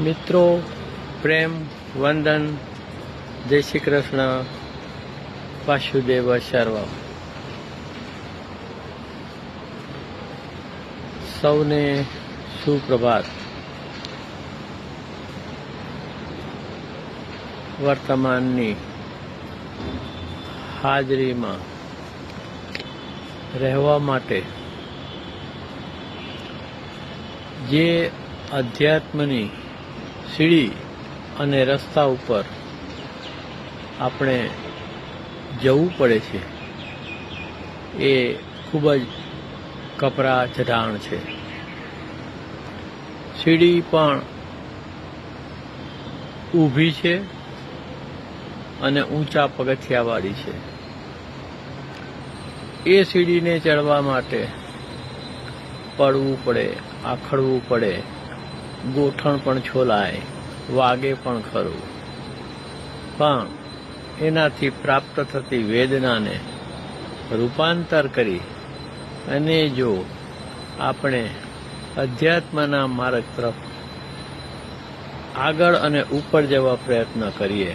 મિત્રો, પ્રેમ, વંદન, જય શ્રી કૃષ્ણ, વાસુદેવ સર્વ. સૌને સુપ્રભાત. વર્તમાનની હાજરીમાં રહેવા માટે જે અધ્યાત્મની સીડી અને રસ્તા ઉપર આપણે જવું પડે છે એ ખૂબ જ કપરા ચઢાણ છે. સીડી પણ ઊભી છે અને ઊંચા પગથિયાવાળી છે. એ સીડીને ચડવા માટે પડવું પડે, આખડવું પડે, ગોઠણ પણ છોલાય, વાગે પણ ખરું, પણ એનાથી પ્રાપ્ત થતી વેદનાને રૂપાંતર કરી અને જો આપણે અધ્યાત્મના માર્ગ તરફ આગળ અને ઉપર જવા પ્રયત્ન કરીએ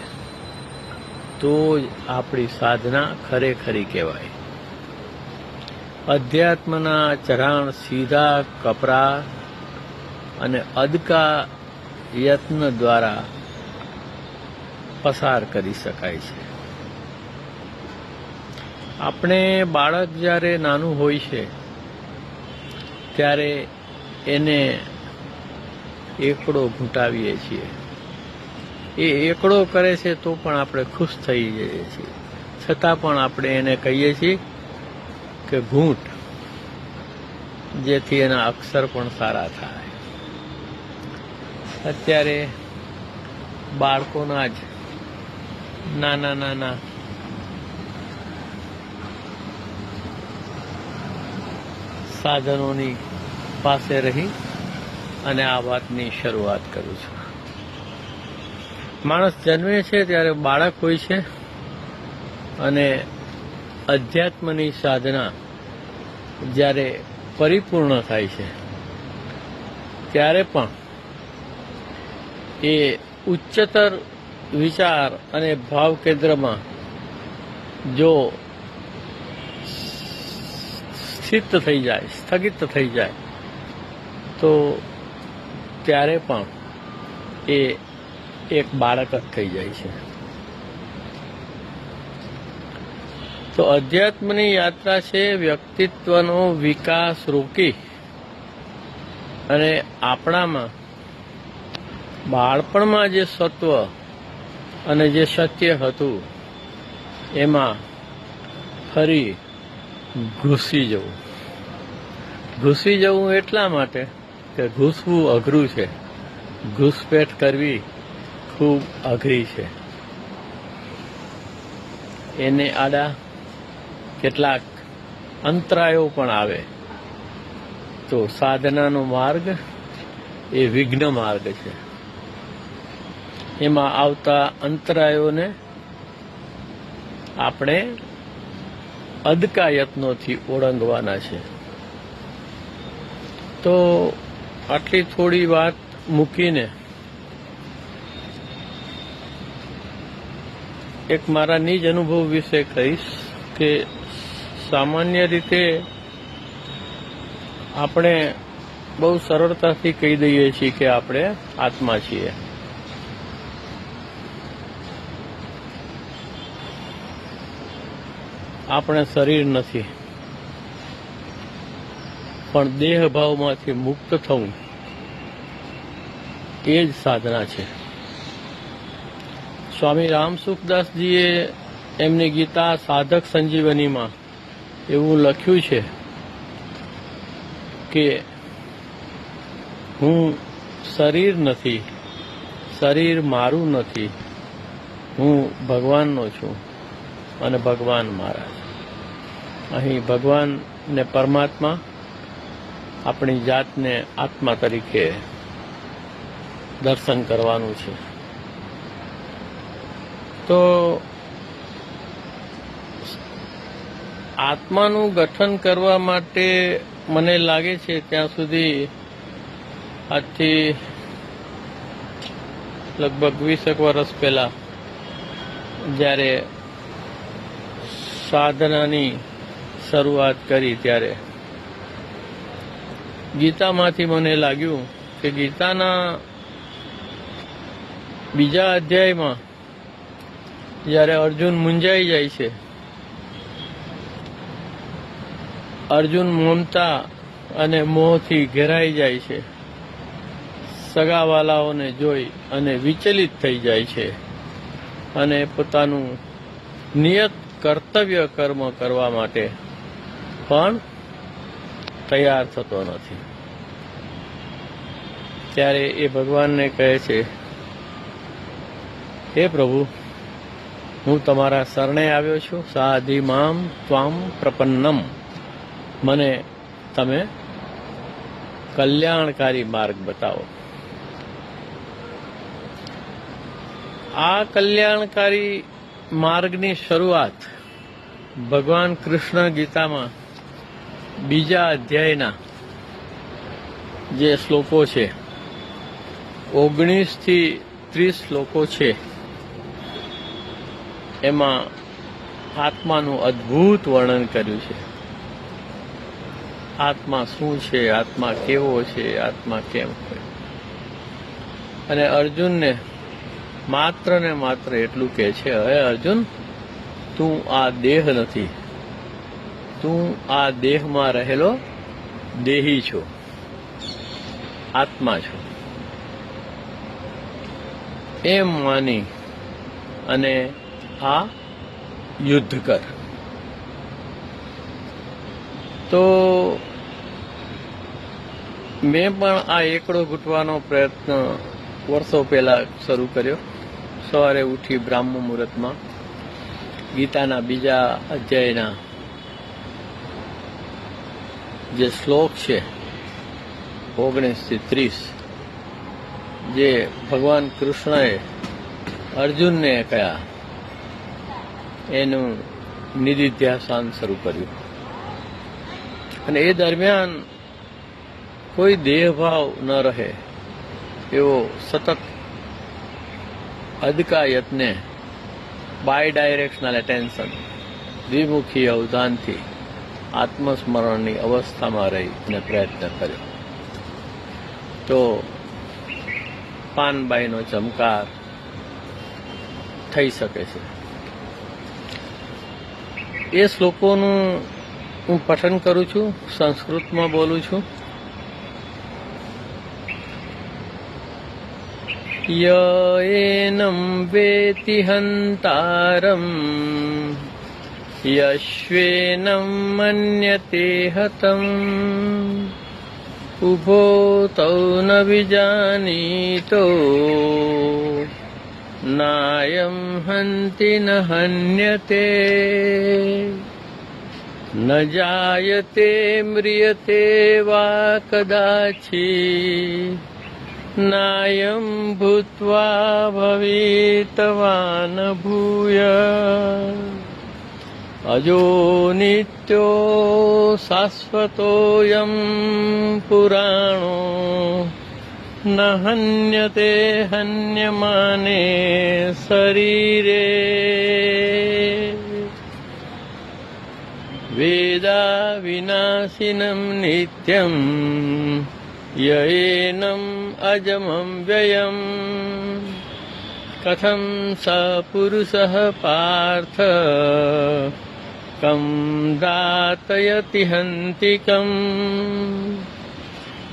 તો જ આપણી સાધના ખરેખરી કહેવાય. અધ્યાત્મના ચઢાણ સીધા કપરા અને અદકા યત્ન દ્વારા પસાર કરી શકાય છે. આપણે બાળક જ્યારે નાનું હોય છે ત્યારે એને એકડો ઘૂંટાવીએ છીએ. એ એકડો કરે છે તો પણ આપણે ખુશ થઈ જઈએ છીએ. છતાં પણ આપણે એને કહીએ છીએ કે ઘૂંટ, જેથી એના અક્ષર પણ સારા થાય. અત્યારે બાળકોના જ નાના નાના સાધનોની પાસે રહી અને આ વાતની શરૂઆત કરું છું. માણસ જન્મે છે ત્યારે બાળક હોય છે અને અધ્યાત્મની સાધના જ્યારે પરિપૂર્ણ થાય છે ત્યારે પણ એ ઉચ્ચતર વિચાર અને ભાવ કેન્દ્રમાં જો સ્થિત થઈ જાય, સ્થગિત થઈ જાય તો ત્યારે પણ એ એક બાળક જ થઈ જાય છે. તો અધ્યાત્મની યાત્રા છે વ્યક્તિત્વનો વિકાસ રોકી અને આપણામાં બાળપણમાં જે સત્વ અને જે સત્ય હતું એમાં ફરી ઘૂસી જવું. ઘૂસી જવું એટલા માટે કે ઘૂસવું અઘરું છે, ઘૂસપેઠ કરવી ખૂબ અઘરી છે. એને આડા કેટલાક અંતરાયો પણ આવે. તો સાધનાનો માર્ગ એ વિઘ્ન માર્ગ છે. એમાં આવતા અંતરાયોને આપણે અદકા યત્નોથી ઓળંગવાના છે. તો આટલી થોડી વાત મૂકીને એક મારા નિજ અનુભવ વિશે કહીશ કે સામાન્ય રીતે આપણે બહુ સરળતાથી કહી દઈએ છીએ કે આપણે આત્મા છીએ. આપણે શરીર નથી, પણ દેહ ભાવમાંથી મુક્ત થવું એ જ સાધના છે. સ્વામી રામસુખદાસજીએ એમની ગીતા સાધક સંજીવનીમાં એવું લખ્યું છે કે હું શરીર નથી, શરીર મારું નથી, હું ભગવાનનો છું અને ભગવાન મારા છે. અહીં ભગવાન ને પરમાત્મા આપણી જાતને આત્મા તરીકે દર્શન કરવાનું છે. તો આત્માનું ગઠન કરવા માટે મને લાગે છે ત્યાં સુધી આજથી લગભગ 20 વર્ષ પહેલા જ્યારે સાધનાની શરૂઆત કરી ત્યારે ગીતામાંથી મને લાગ્યું કે ગીતાના બીજા અધ્યાયમાં જ્યારે અર્જુન મૂંઝાઈ જાય છે, અર્જુન મમતા અને મોહથી ઘેરાઈ જાય છે, સગાવાલાઓને જોઈ અને વિચલિત થઈ જાય છે અને પોતાનું નિયત કર્તવ્ય કર્મ કરવા માટે પણ તૈયાર થતો નથી, ત્યારે એ ભગવાનને કહે છે, હે પ્રભુ, હું તમારા શરણે આવ્યો છું, સાધિ મામ ત્વામ પ્રપન્નમ, મને તમે કલ્યાણકારી માર્ગ બતાવો. આ કલ્યાણકારી માર્ગની શરૂઆત ભગવાન કૃષ્ણ ગીતામાં બીજા અધ્યાયના જે શ્લોકો છે, 19 થી 30 શ્લોકો છે, એમાં આત્માનું અદ્ભુત વર્ણન કર્યું છે. આત્મા શું છે, આત્મા કેવો છે, આત્મા કેમ હોય. અને અર્જુનને માત્ર ને માત્ર એટલું કહે છે, હે અર્જુન, તું આ દેહ નથી, તું આ દેહમાં રહેલો દેહી છો, આત્મા છો. એમ માની અને આ યુદ્ધ કર. તો મેં પણ આ એકડો ઘૂંટવાનો પ્રયત્ન વર્ષો પહેલા શરૂ કર્યો. સવારે ઉઠી બ્રાહ્મ મુહૂર્તમાં ગીતાના બીજા અધ્યાયના જે શ્લોક છે 19 થી 30, જે ભગવાન કૃષ્ણએ અર્જુનને કહ્યા, એનું નિધિધ્યાસન શરૂ કર્યું. અને એ દરમિયાન કોઈ દેહભાવ ન રહે એવો સતત અદકાયતને બાય ડાયરેક્શનલ એટેન્શન, દ્વિમુખી અવધાનથી આત્મસ્મરણની અવસ્થામાં રહીને પ્રયત્ન કર્યો. તો પાનબાઈનો ચમકાર થઈ શકે છે. એ શ્લોકોનું હું પઠન કરું છું, સંસ્કૃતમાં બોલું છું. ય એનમ વેતિ હંતારમ યશ્વેનમ મન્યતે હતમ ઉભો તૌ ન વિજાનીતો નાયમ હંતિ ન હન્યતે ન જાયતે મ્રિયતે વા કદાચિ નાયમ ભૂત્વા ભવિતવાન ભૂય અજો નિત્યો શાશ્વતોયમ પુરાણો ન હન્યતે હન્યમાને શરીરે વેદા વિનાશિનમ નિત્યમ યૈનમ અજમમ વ્યયમ કથમ સ પુરુષઃ પાર્થ કમ દાતયતિ હંતિકમ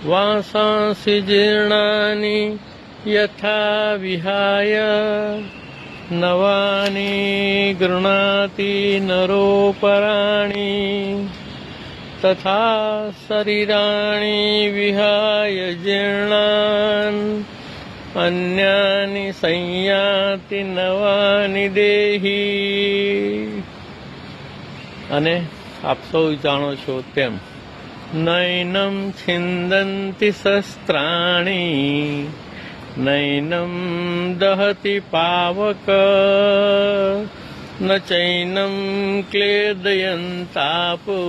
વાસાંસિ જીર્ણાનિ યથા વિહાય નવાનિ ગૃણાતિ નરોપરાણિ તથા શરીરાણિ વિહાય જીર્ણાન અન્યાનિ સંયાતિ નવાનિ દેહી. અને આપ સૌ જાણો છો તેમ નૈનમ છિંદંતિ શસ્ત્રાણિ નૈનમ દહતિ પાવક ન ચૈનમ ક્લેદયંતાપો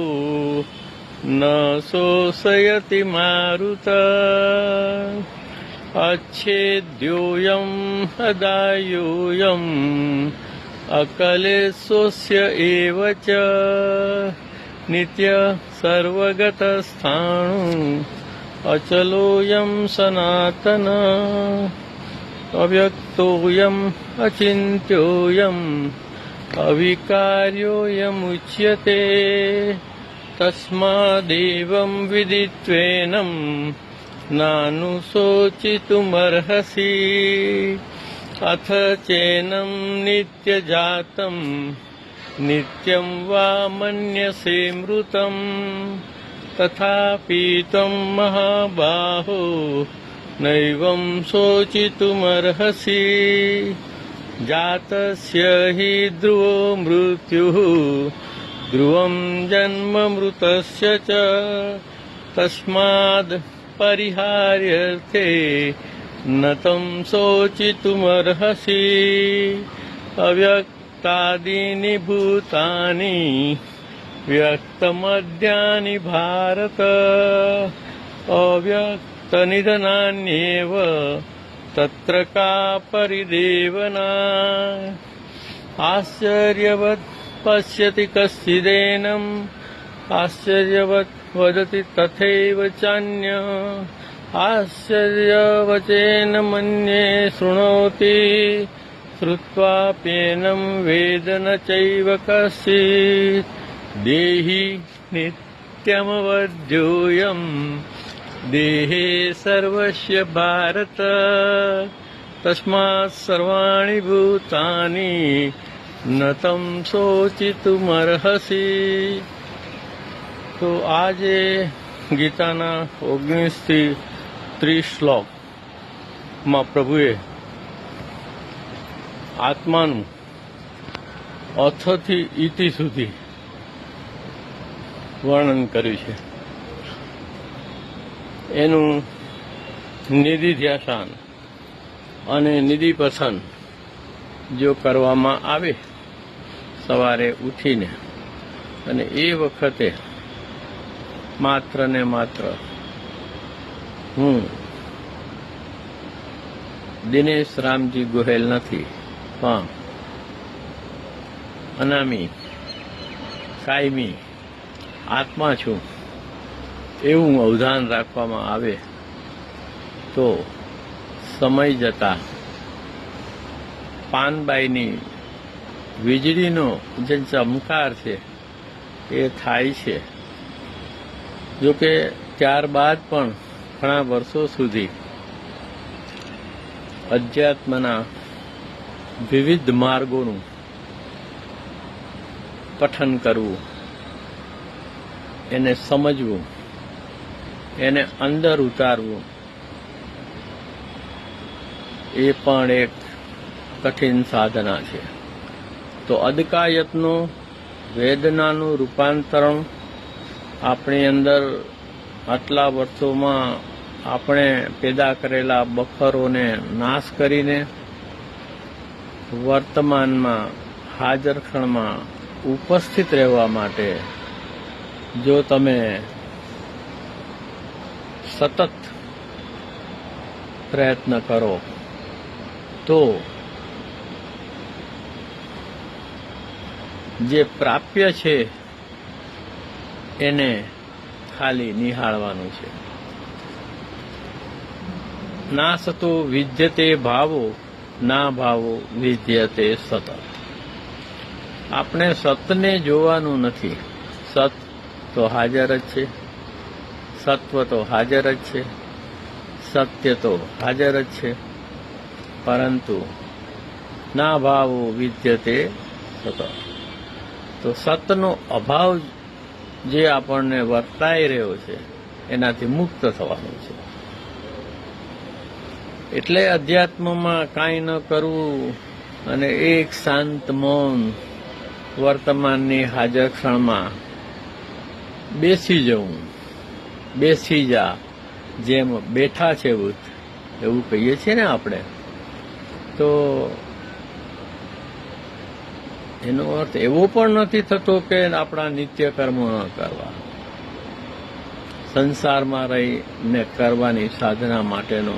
ન શોષયતિ મારુત अच्छेद्योऽयम् अदायोऽयम् अकलेशोऽस्य एव च नित्य सर्वगतस्थाणु अचलोऽयं सनातन अव्यक्तोऽयम् अचिन्त्योऽयम् अविकार्योऽयमुच्यते तस्मादेवं विदित्वेनं नानुशोचितुमर्हसि अथ चैनं नित्यजातं नित्यं वा मन्यसे मृतम् तथापि त्वं महाबाहो नैवं शोचितुमर्हसि जातस्य हि ध्रुवो मृत्युः ध्रुवं जन्म मृतस्य च तस्माद् परिहार्यर्थे न तं शोचितुमर्हसि अव्यक्तादीनि भूतानि व्यक्तमद्यानि भारत अव्यक्तनिधनान्येव तत्र का परिदेवना आश्चर्यवत् पश्यति कश्चिदेनम् आश्चर्यवत् वदति तथैव चान्यः आश्चर्यवचेन मन्ये शृणोति श्रुत्वाप्येनं वेद न चैव कश्चित् देहि नित्यमवध्योऽयम् देहे सर्वस्य भारत तस्मात् सर्वाणि भूतानि न तं शोचितुमर्हसि। તો આજે ગીતાના 19 થી 30 શ્લોકમાં પ્રભુએ આત્માનું અથથી ઇતિ સુધી વર્ણન કર્યું છે. એનું નિધિધ્યાસન અને નિધિપસન જો કરવામાં આવે સવારે ઉઠીને અને એ વખતે માત્ર ને માત્ર હું દિનેશ રામજી ગોહેલ નથી પણ અનામી કાયમી આત્મા છું એવું અવધાન રાખવામાં આવે તો સમય જતાં પાનબાઈની વીજળીનો જે ચમકાર છે એ થાય છે. જોકે ત્યારબાદ પણ ઘણા વર્ષો સુધી અધ્યાત્મના વિવિધ માર્ગોનું પઠન કરવું, એને સમજવું, એને અંદર ઉતારવું એ પણ એક કઠિન સાધના છે. તો અદકાયતનો વેદનાનું રૂપાંતરણ આપણી અંદર આટલા વર્ષોમાં આપણે પેદા કરેલા બફરોને નાશ કરીને વર્તમાનમાં હાજર ક્ષણમાં ઉપસ્થિત રહેવા માટે જો તમે સતત પ્રયત્ન કરો તો જે પ્રાપ્ય છે એને ખાલી નિહાળવાનું છે. ના સતો વિદ્યતે ભાવો ના ભાવો વિદ્યતે સત. આપણે સતને જોવાનું નથી. સત તો હાજર જ છે, સત્વ તો હાજર જ છે, સત્ય તો હાજર જ છે, પરંતુ ના ભાવો વિદ્યતે સત. તો સતનો અભાવ જે આપણને વર્તાઈ રહ્યો છે એનાથી મુક્ત થવાનું છે. એટલે અધ્યાત્મમાં કાંઈ ન કરવું અને એક શાંત મૌન વર્તમાનની હાજર ક્ષણમાં બેસી જવું. બેસી જા, જેમ બેઠા છે ભૂત એવું કહીએ છીએ ને આપણે. તો એનો અર્થ એવો પણ નથી થતો કે આપણા નિત્ય કર્મો ન કરવા. સંસારમાં રહીને કરવાની સાધના માટેનો